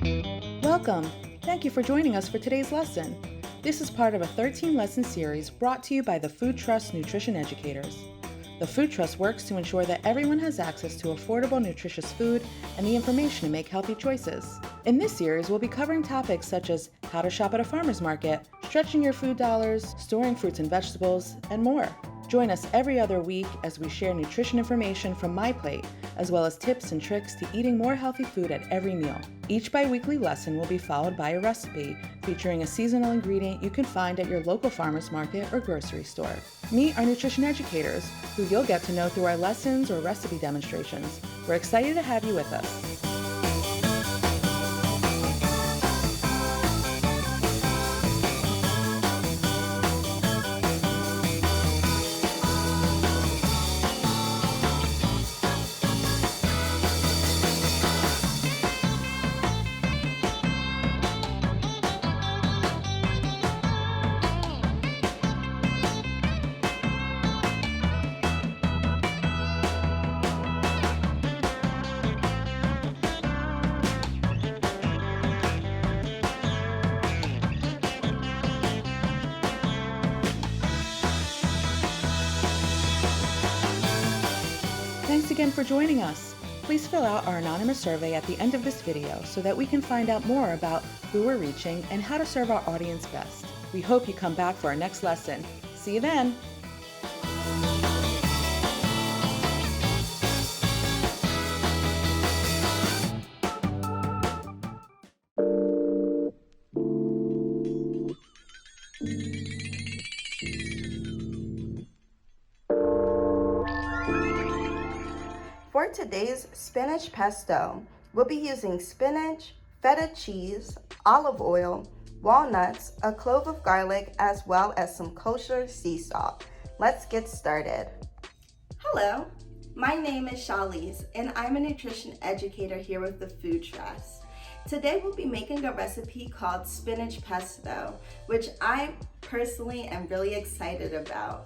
Welcome! Thank you for joining us for today's lesson. This is part of a 13-lesson series brought to you by the Food Trust Nutrition Educators. The Food Trust works to ensure that everyone has access to affordable, nutritious food and the information to make healthy choices. In this series, we'll be covering topics such as how to shop at a farmer's market, stretching your food dollars, storing fruits and vegetables, and more. Join us every other week as we share nutrition information from my plate, as well as tips and tricks to eating more healthy food at every meal. Each bi-weekly lesson will be followed by a recipe featuring a seasonal ingredient you can find at your local farmer's market or grocery store. Meet our nutrition educators, who you'll get to know through our lessons or recipe demonstrations. We're excited to have you with us. Thanks again for joining us. Please fill out our anonymous survey at the end of this video so that we can find out more about who we're reaching and how to serve our audience best. We hope you come back for our next lesson. See you then! For today's spinach pesto, we'll be using spinach, feta cheese, olive oil, walnuts, a clove of garlic, as well as some kosher sea salt. Let's get started. Hello, my name is Shawlise, and I'm a nutrition educator here with the Food Trust. Today we'll be making a recipe called spinach pesto, which I personally am really excited about.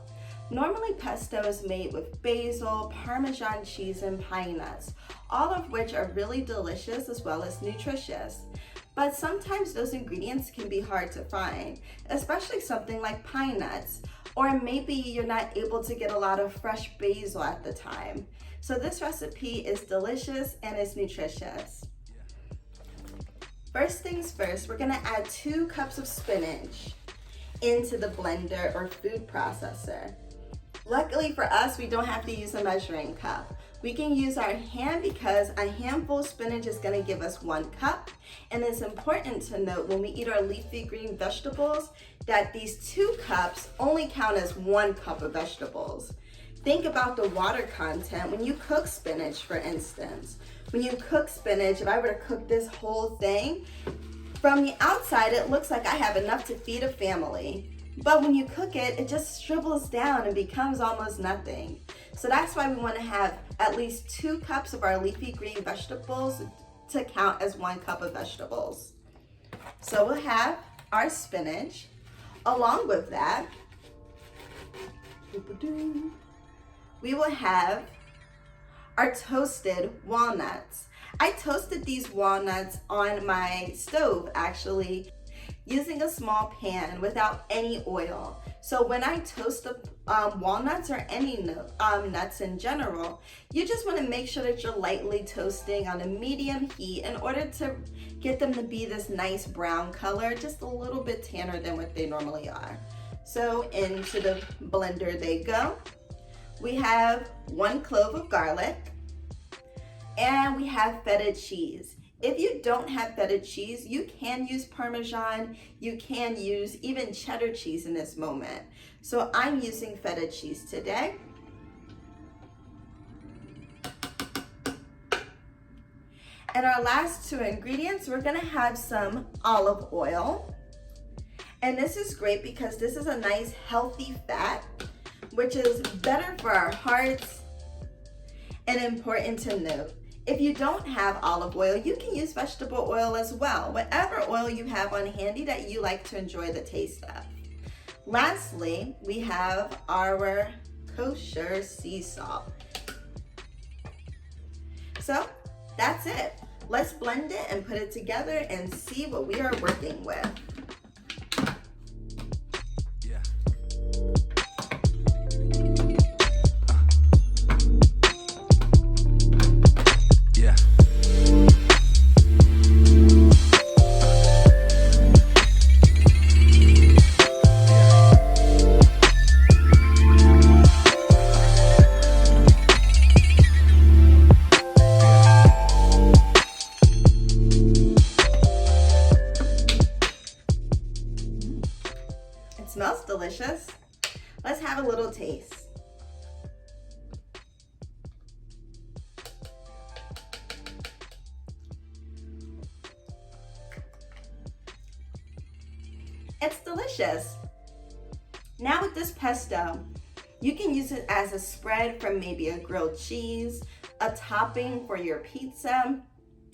Normally pesto is made with basil, Parmesan cheese, and pine nuts, all of which are really delicious as well as nutritious. But sometimes those ingredients can be hard to find, especially something like pine nuts, or maybe you're not able to get a lot of fresh basil at the time. So this recipe is delicious and is nutritious. First things first, we're gonna add 2 cups of spinach into the blender or food processor. Luckily for us, we don't have to use a measuring cup. We can use our hand because a handful of spinach is going to give us 1 cup. And it's important to note when we eat our leafy green vegetables that these 2 cups only count as 1 cup of vegetables. Think about the water content when you cook spinach, for instance. When you cook spinach, if I were to cook this whole thing, from the outside it looks like I have enough to feed a family. But when you cook it, it just shrivels down and becomes almost nothing. So that's why we want to have at least 2 cups of our leafy green vegetables to count as 1 cup of vegetables. So we'll have our spinach. Along with that, we will have our toasted walnuts. I toasted these walnuts on my stove actually, using a small pan without any oil. So when I toast the walnuts or any nuts in general, you just want to make sure that you're lightly toasting on a medium heat in order to get them to be this nice brown color, just a little bit tanner than what they normally are. So into the blender they go. We have 1 clove of garlic, and we have feta cheese. If you don't have feta cheese, you can use Parmesan, you can use even cheddar cheese in this moment. So I'm using feta cheese today. And our last 2 ingredients, we're gonna have some olive oil. And this is great because this is a nice healthy fat, which is better for our hearts and important to note. If you don't have olive oil, you can use vegetable oil as well. Whatever oil you have on handy that you like to enjoy the taste of. Lastly, we have our kosher sea salt. So that's it. Let's blend it and put it together and see what we are working with. Smells delicious. Let's have a little taste. It's delicious. Now with this pesto, you can use it as a spread from maybe a grilled cheese, a topping for your pizza.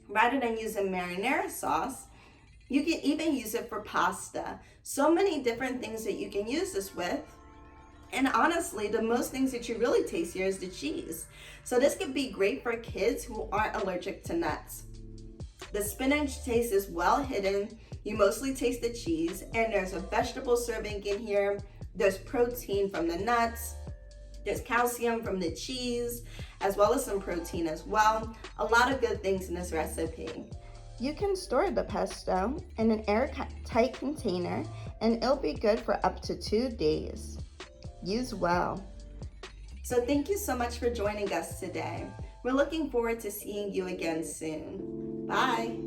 Rather than using marinara sauce, you can even use it for pasta. So many different things that you can use this with. And honestly, the most things that you really taste here is the cheese. So this could be great for kids who aren't allergic to nuts. The spinach taste is well hidden. You mostly taste the cheese, and there's a vegetable serving in here. There's protein from the nuts. There's calcium from the cheese, as well as some protein as well. A lot of good things in this recipe. You can store the pesto in an airtight container, and it'll be good for up to 2 days. Use well. So thank you so much for joining us today. We're looking forward to seeing you again soon. Bye.